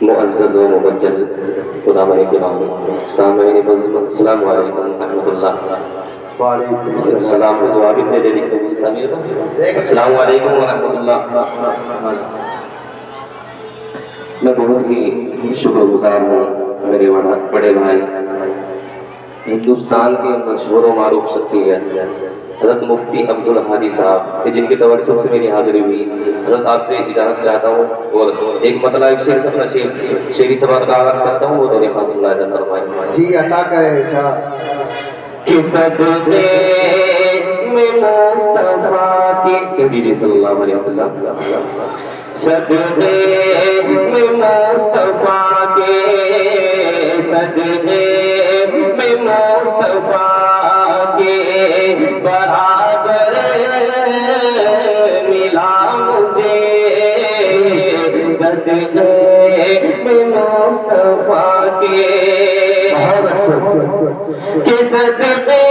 معزز و مبجل علماء کرام، سامعین بزم، السلام علیکم ورحمۃ اللہ۔ وعلیکم السلام کو جواب میں دے دیکھتے ہیں سامعین تو السلام علیکم ورحمۃ اللہ۔ میں بہت ہی شکر گزار ہوں میرے بڑے بھائی، ہندوستان کے مشہور و معروف شخصیت حضرت مفتی عبدالہادی صاحب، جن کی توسط سے میری حاضری ہوئی۔ حضرت آپ سے اجازت چاہتا ہوں اور ایک مطلع ایک شعر سے اپنا شعری سبق کا آغاز کرتا ہوں، وہ دور خاص ملاحظہ فرمائیں۔ جی عطا کرے شاہ کہ صدقے میں مصطفیٰ کی کہہ دیجیے صلی اللہ علیہ وسلم، صدقے میں مصطفیٰ کے، صدقے میں مصطفیٰ کے برابر ملا مجھے، صدقے میں مصطفیٰ کے، کہ صدقے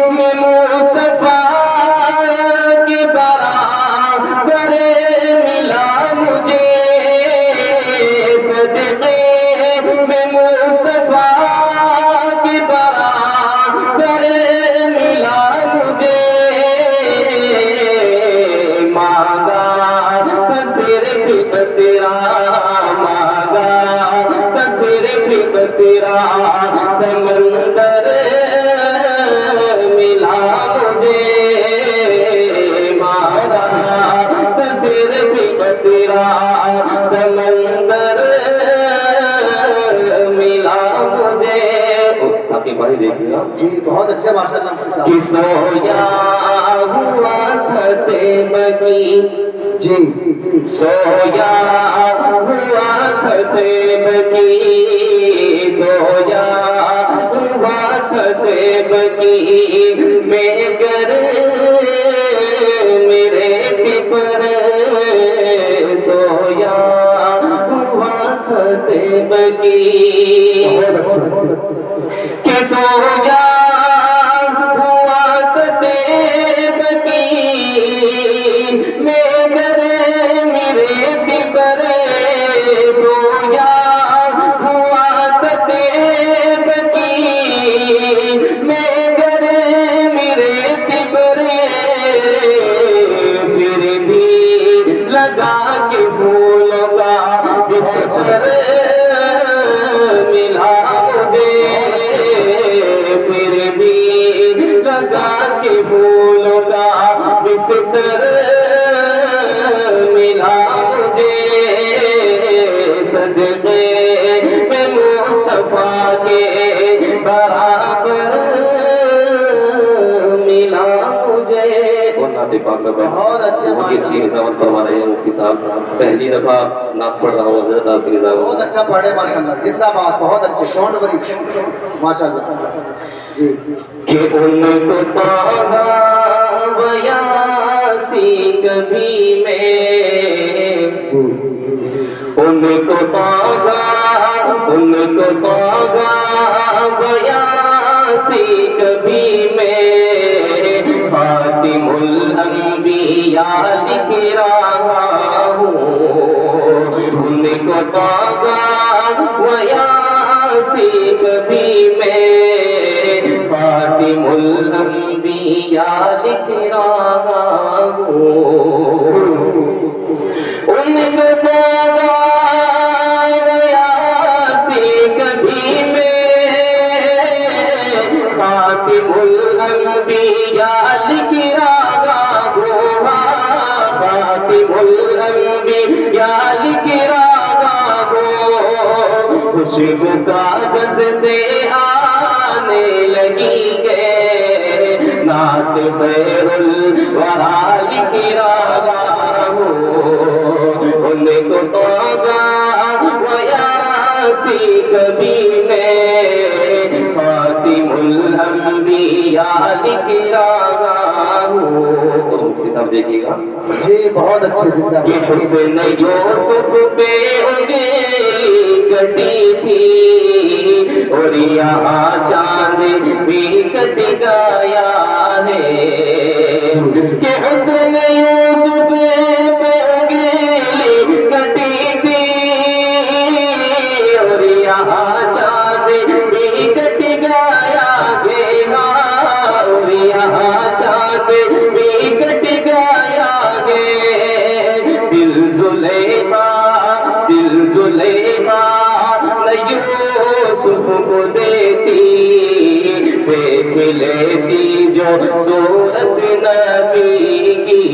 میں مصطفیٰ کے برابر ملا مجھے، صدقے میں مصطفیٰ کے برابر ملا مجھے، مانگا تو صرف تیرا، مانگا تو صرف تیرا سمندر ملا مجھے، مانگا تو صرف تیرا سمندر ملا مجھے۔ ساتھی بھائی دیکھیے گا جی بہت اچھے ماشاءاللہ کہ سویا ہوا تھا طیبگی، جی سویا ہوا تھا طیبگی، سویا ہوا تھا طیبگی میں گر میرے پر، سویا ہوا تھا طیبگی، کہ سویا ہوا تھا طیبگی میں گر میرے پر، سویا ہوا تھا طیبگی میں گر میرے پر، پھر بھی لگا کے پھولوں کا بستر ملا مجھے، پھر بھی لگا کے پھولوں کا بستر ملا مجھے، صدقے میں مصطفیٰ کے برابر ملا مجھے۔ اور نعت پاک کا بہت اچھے بہت ہی اچھی نظامت فرما رہے ہیں مفتی صاحب، پہلی دفعہ نعت پڑھ رہا ہوں حضرت آپ کی نظامت۔ بہت اچھا پڑھے ماشاءاللہ، زندہ باد، بہت اچھے، ڈونٹ وری ماشاءاللہ۔ جی کہ ان کو پاگا بیاسی کبھی میں، ان کو پاگا، ان کو پاگا بیاسی کبھی میں، خاتم الانبیاء لکھ رہا ہوں، ان کو پاگا بیاسی کبھی میں، خاتم الانبیاء لکھ رہا ہوں، ان کو پاگا بیاسی کبھی میں، خاتم الانبیاء لکھ رہا ہوں، خاتم الانبیاء لکھ رہا ہوں، خوشبو کاغذ سے آنے لگی ہے، نعت خیر الورا لکھ رہا ہوں، ان کو توبہ بیاسی کبھی میں، خاتم الانبیاء لکھ رہا ہوں۔ اور مفتی صاحب دیکھیے گا جی بہت اچھے، زندہ کہ باد۔ حسن یوسف پہ انگلی کٹی تھی، اور یہاں چاند بھی کٹ گیا ہے، کہ حسن یوسف پہ انگلی کٹی تھی، زلیخا نہ یوسف کو دیتی، دیکھ لیتی جو صورت نبی کی،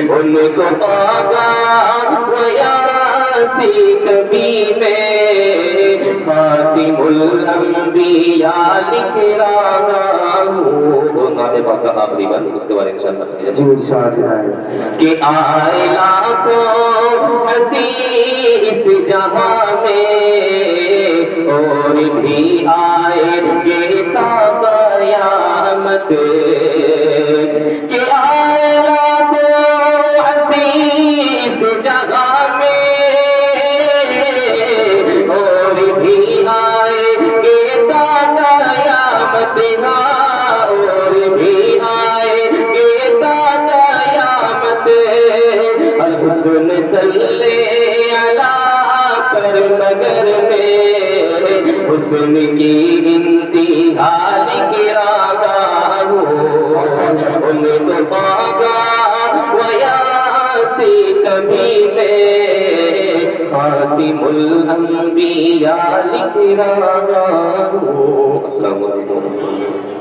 ان کو پاگا ویاسی کبھی میں خاتم الانبیاء لکھ رہا ہوں۔ نعت پاک کا آخری بند، اس کے بارے میں انشاءاللہ کہ آئے لاکھوں ہنسی اس جہاں میں، اور بھی آئے گے تا قیامت، کہ آئے لاکھوں ہنسی اس جگہ میں، اور بھی آئے گے تا قیامت، اور بھی آئے گے تا قیامت، الحسن صلی علی پر مگر میں حسن کی انتہا لکھ رہا ہوں، ان کو پاگا ویاسی کبھی میں خاتم الانبیاء لکھ رہا ہوں۔ السلام علیکم۔